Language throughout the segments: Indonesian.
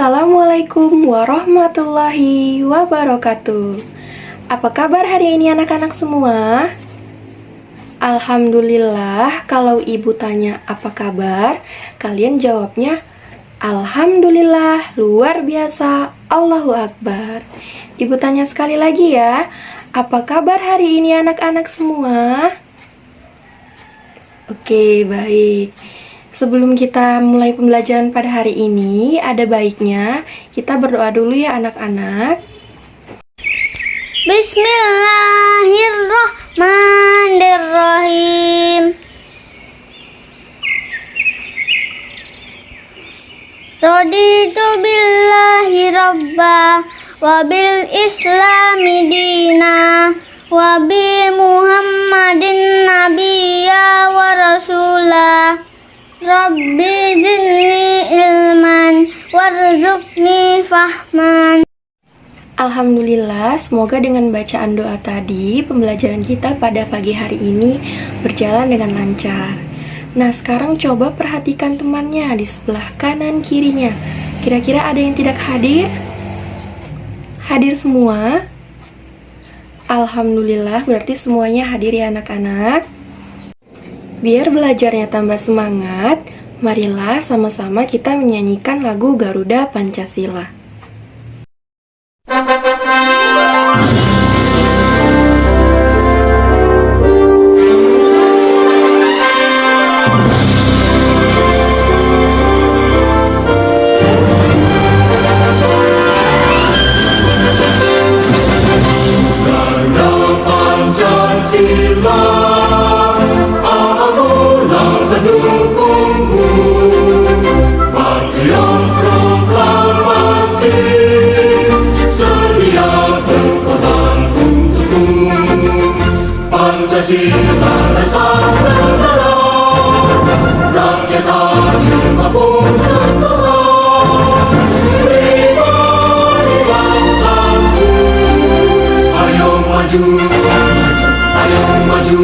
Assalamualaikum warahmatullahi wabarakatuh. Apa kabar hari ini anak-anak semua? Alhamdulillah. Kalau ibu tanya apa kabar, kalian jawabnya Alhamdulillah, luar biasa, Allahu Akbar. Ibu tanya sekali lagi ya, apa kabar hari ini anak-anak semua? Oke, baik. Sebelum kita mulai pembelajaran pada hari ini, ada baiknya kita berdoa dulu ya anak-anak. Bismillahirrahmanirrahim. Raditu billahi rabba wa bil islami dina wa bi muhammadin nabiyya wa rasulah. Rabbi zidni ilman warzuqni fahman. Alhamdulillah, semoga dengan bacaan doa tadi, pembelajaran kita pada pagi hari ini berjalan dengan lancar. Nah, sekarang coba perhatikan temannya di sebelah kanan kirinya. Kira-kira ada yang tidak hadir? Hadir semua? Alhamdulillah, berarti semuanya hadir ya anak-anak. Biar belajarnya tambah semangat, marilah sama-sama kita menyanyikan lagu Garuda Pancasila. Garuda Pancasila, akulah pendukungmu, patriot proklamasi, sedia berkorban untukmu. Pancasila dasar negara, rakyat adil maupun sentosa, pribadi bangsaku. Ayo maju, maju, ayo maju,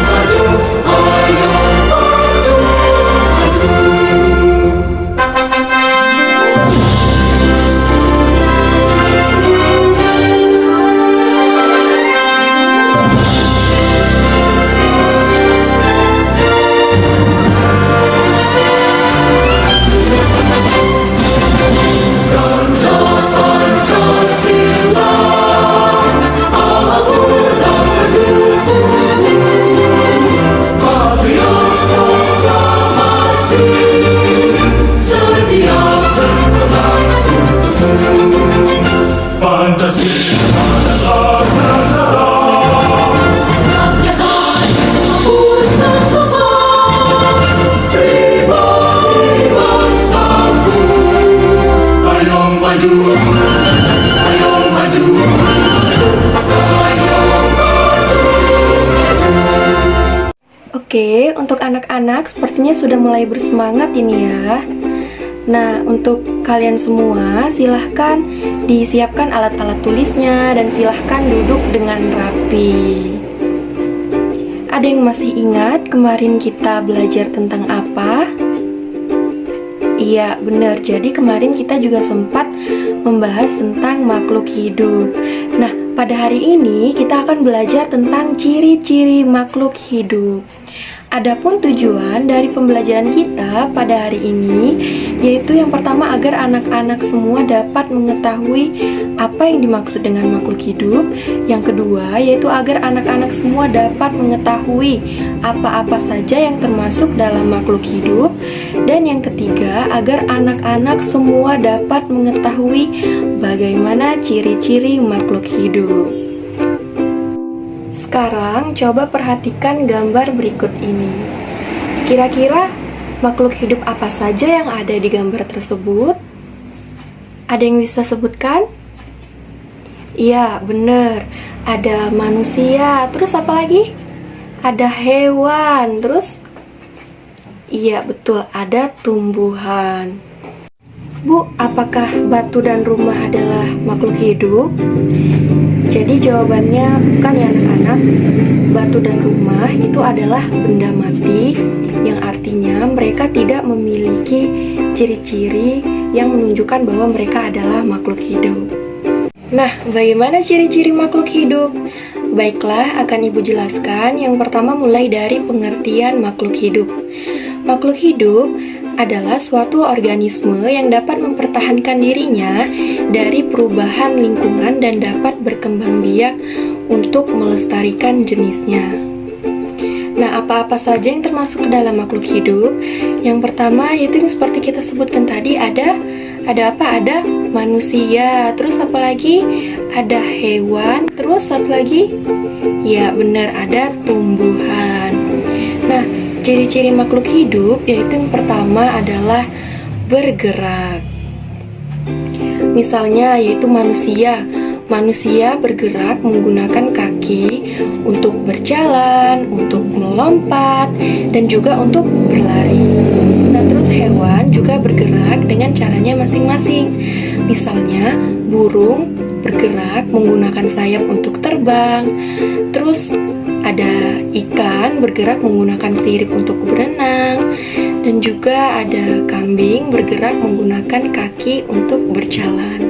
maju, ayo maju, maju. Garuda Pancasila, akulah pendukungmu, patriot proklamasi, sedia berkorban untukmu. Pancasila dasar negara, rakyat adil maupun sentosa, pribadi bangsaku. Ayo maju, ayo maju, maju, ayo maju, maju. Oke, untuk anak-anak sepertinya sudah mulai bersemangat ini ya. Nah, untuk kalian semua silahkan disiapkan alat-alat tulisnya dan silahkan duduk dengan rapi. Ada yang masih ingat kemarin kita belajar tentang apa? Iya, benar. Jadi kemarin kita juga sempat membahas tentang makhluk hidup. Nah, pada hari ini kita akan belajar tentang ciri-ciri makhluk hidup. Adapun tujuan dari pembelajaran kita pada hari ini yaitu yang pertama agar anak-anak semua dapat mengetahui apa yang dimaksud dengan makhluk hidup. Yang kedua yaitu agar anak-anak semua dapat mengetahui apa-apa saja yang termasuk dalam makhluk hidup. Dan yang ketiga agar anak-anak semua dapat mengetahui bagaimana ciri-ciri makhluk hidup. Sekarang coba perhatikan gambar berikut ini. Kira-kira makhluk hidup apa saja yang ada di gambar tersebut? Ada yang bisa sebutkan? Iya, benar. Ada manusia, terus apa lagi? Ada hewan, terus? Iya, betul, ada tumbuhan. Bu, apakah batu dan rumah adalah makhluk hidup? Jadi jawabannya bukan ya anak-anak. Batu dan rumah itu adalah benda mati yang artinya mereka tidak memiliki ciri-ciri yang menunjukkan bahwa mereka adalah makhluk hidup. Nah, bagaimana ciri-ciri makhluk hidup? Baiklah, akan Ibu jelaskan. Yang pertama mulai dari pengertian makhluk hidup. Makhluk hidup adalah suatu organisme yang dapat mempertahankan dirinya dari perubahan lingkungan dan dapat berkembang biak untuk melestarikan jenisnya. Nah, apa-apa saja yang termasuk ke dalam makhluk hidup? Yang pertama yaitu yang seperti kita sebutkan tadi, ada apa? Ada manusia, terus apa lagi? Ada hewan, terus satu lagi? Ya, benar, ada tumbuhan. Nah, ciri-ciri makhluk hidup yaitu yang pertama adalah bergerak. Misalnya yaitu manusia. Manusia bergerak menggunakan kaki untuk berjalan, untuk melompat, dan juga untuk berlari. Nah, terus hewan juga bergerak dengan caranya masing-masing. Misalnya, burung bergerak menggunakan sayap untuk terbang. Terus ada ikan bergerak menggunakan sirip untuk berenang. Dan juga ada kambing bergerak menggunakan kaki untuk berjalan.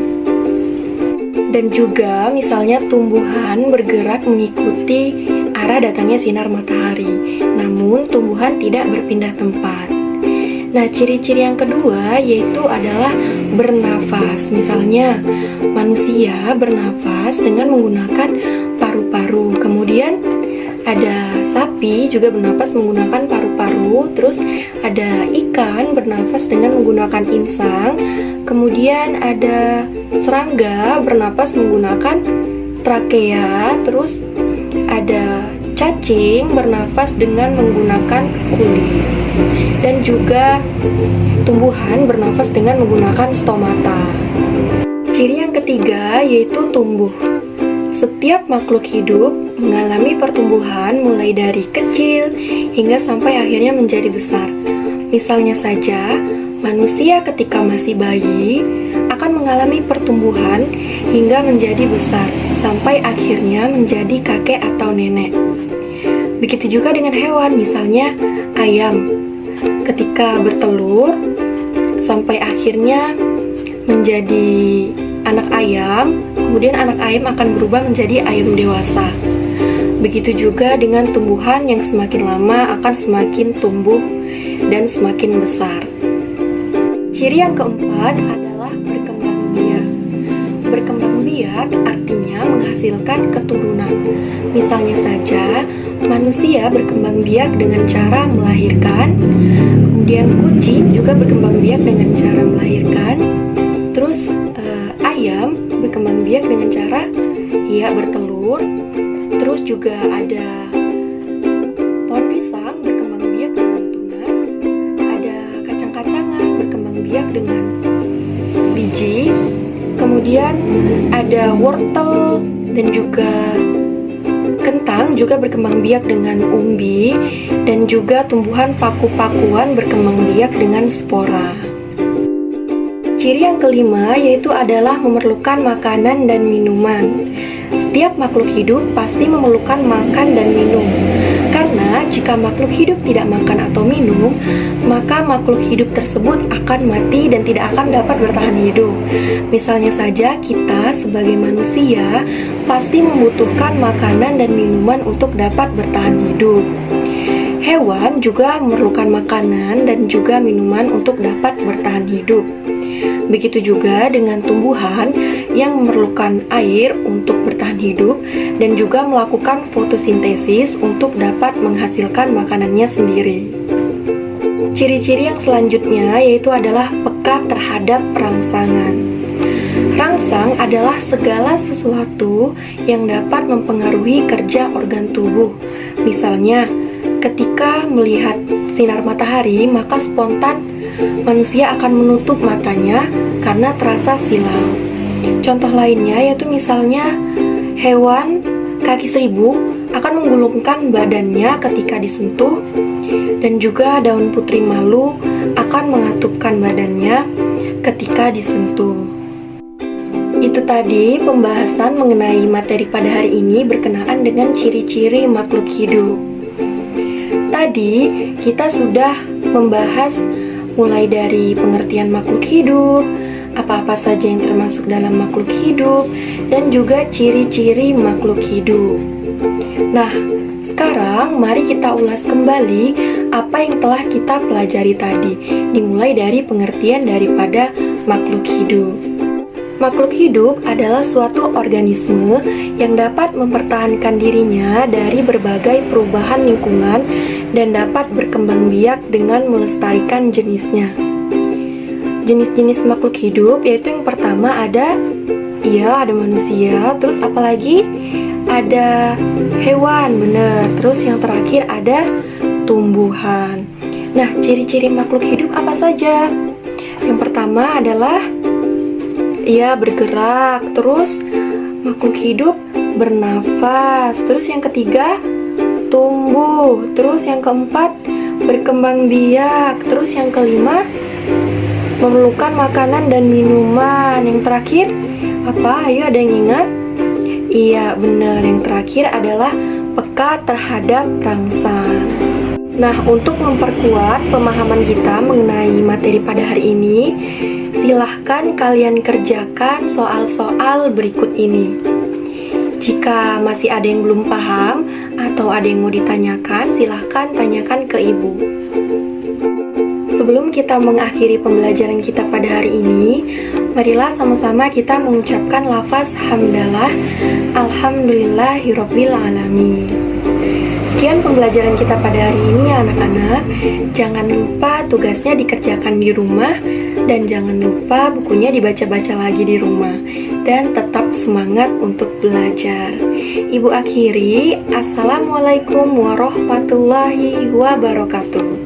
Dan juga misalnya tumbuhan bergerak mengikuti arah datangnya sinar matahari. Namun tumbuhan tidak berpindah tempat. Nah, ciri-ciri yang kedua yaitu adalah bernafas. Misalnya manusia bernafas dengan menggunakan paru-paru. Kemudian ada sapi juga bernafas menggunakan paru-paru. Terus ada ikan bernafas dengan menggunakan insang. Kemudian ada serangga bernafas menggunakan trakea. Terus ada cacing bernafas dengan menggunakan kulit. Dan juga tumbuhan bernafas dengan menggunakan stomata. Ciri yang ketiga yaitu tumbuh. Setiap makhluk hidup mengalami pertumbuhan mulai dari kecil hingga sampai akhirnya menjadi besar. Misalnya saja, manusia ketika masih bayi akan mengalami pertumbuhan hingga menjadi besar sampai akhirnya menjadi kakek atau nenek. Begitu juga dengan hewan, misalnya ayam. Ketika bertelur sampai akhirnya menjadi anak ayam, kemudian anak ayam akan berubah menjadi ayam dewasa. Begitu juga dengan tumbuhan yang semakin lama akan semakin tumbuh dan semakin besar. Ciri yang keempat adalah berkembang biak. Berkembang biak artinya menghasilkan keturunan. Misalnya saja, manusia berkembang biak dengan cara melahirkan, kemudian kucing juga berkembang biak dengan cara melahirkan, terus ayam berkembang biak dengan cara ia bertelur, terus juga ada pohon pisang berkembang biak dengan tunas, ada kacang-kacangan berkembang biak dengan biji, kemudian ada wortel dan juga kentang juga berkembang biak dengan umbi, dan juga tumbuhan paku-pakuan berkembang biak dengan spora. Ciri yang kelima yaitu adalah memerlukan makanan dan minuman. Setiap makhluk hidup pasti memerlukan makan dan minum. Karena jika makhluk hidup tidak makan atau minum, maka makhluk hidup tersebut akan mati dan tidak akan dapat bertahan hidup. Misalnya saja kita sebagai manusia pasti membutuhkan makanan dan minuman untuk dapat bertahan hidup. Hewan juga memerlukan makanan dan juga minuman untuk dapat bertahan hidup. Begitu juga dengan tumbuhan yang memerlukan air untuk bertahan hidup dan juga melakukan fotosintesis untuk dapat menghasilkan makanannya sendiri. Ciri-ciri yang selanjutnya yaitu adalah peka terhadap rangsangan. Rangsang adalah segala sesuatu yang dapat mempengaruhi kerja organ tubuh. Misalnya, ketika melihat sinar matahari, maka spontan manusia akan menutup matanya karena terasa silau. Contoh lainnya yaitu misalnya hewan kaki seribu akan menggulungkan badannya ketika disentuh, dan juga daun putri malu akan mengatupkan badannya ketika disentuh. Itu tadi pembahasan mengenai materi pada hari ini berkenaan dengan ciri-ciri makhluk hidup. Tadi kita sudah membahas mulai dari pengertian makhluk hidup, apa-apa saja yang termasuk dalam makhluk hidup, dan juga ciri-ciri makhluk hidup. Nah, sekarang mari kita ulas kembali apa yang telah kita pelajari tadi, dimulai dari pengertian daripada makhluk hidup. Makhluk hidup adalah suatu organisme yang dapat mempertahankan dirinya dari berbagai perubahan lingkungan dan dapat berkembang biak dengan melestarikan jenisnya. Jenis-jenis makhluk hidup yaitu yang pertama ada manusia, terus apalagi ada hewan, bener. Terus yang terakhir ada tumbuhan. Nah, ciri-ciri makhluk hidup apa saja? Yang pertama adalah bergerak, terus makhluk hidup bernafas, terus yang ketiga tumbuh, terus yang keempat berkembang biak, terus yang kelima memerlukan makanan dan minuman. Yang terakhir apa? Ayo, ada yang ingat? Iya, benar. Yang terakhir adalah peka terhadap rangsang. Nah, untuk memperkuat pemahaman kita mengenai materi pada hari ini, silahkan kalian kerjakan soal-soal berikut ini. Jika masih ada yang belum paham atau ada yang mau ditanyakan, silahkan tanyakan ke ibu. Sebelum kita mengakhiri pembelajaran kita pada hari ini, marilah sama-sama kita mengucapkan lafaz hamdalah, alhamdulillahirabbil alamin. Sekian pembelajaran kita pada hari ini ya anak-anak. Jangan lupa tugasnya dikerjakan di rumah dan jangan lupa bukunya dibaca-baca lagi di rumah. Dan tetap semangat untuk belajar. Ibu akhiri, Assalamualaikum warahmatullahi wabarakatuh.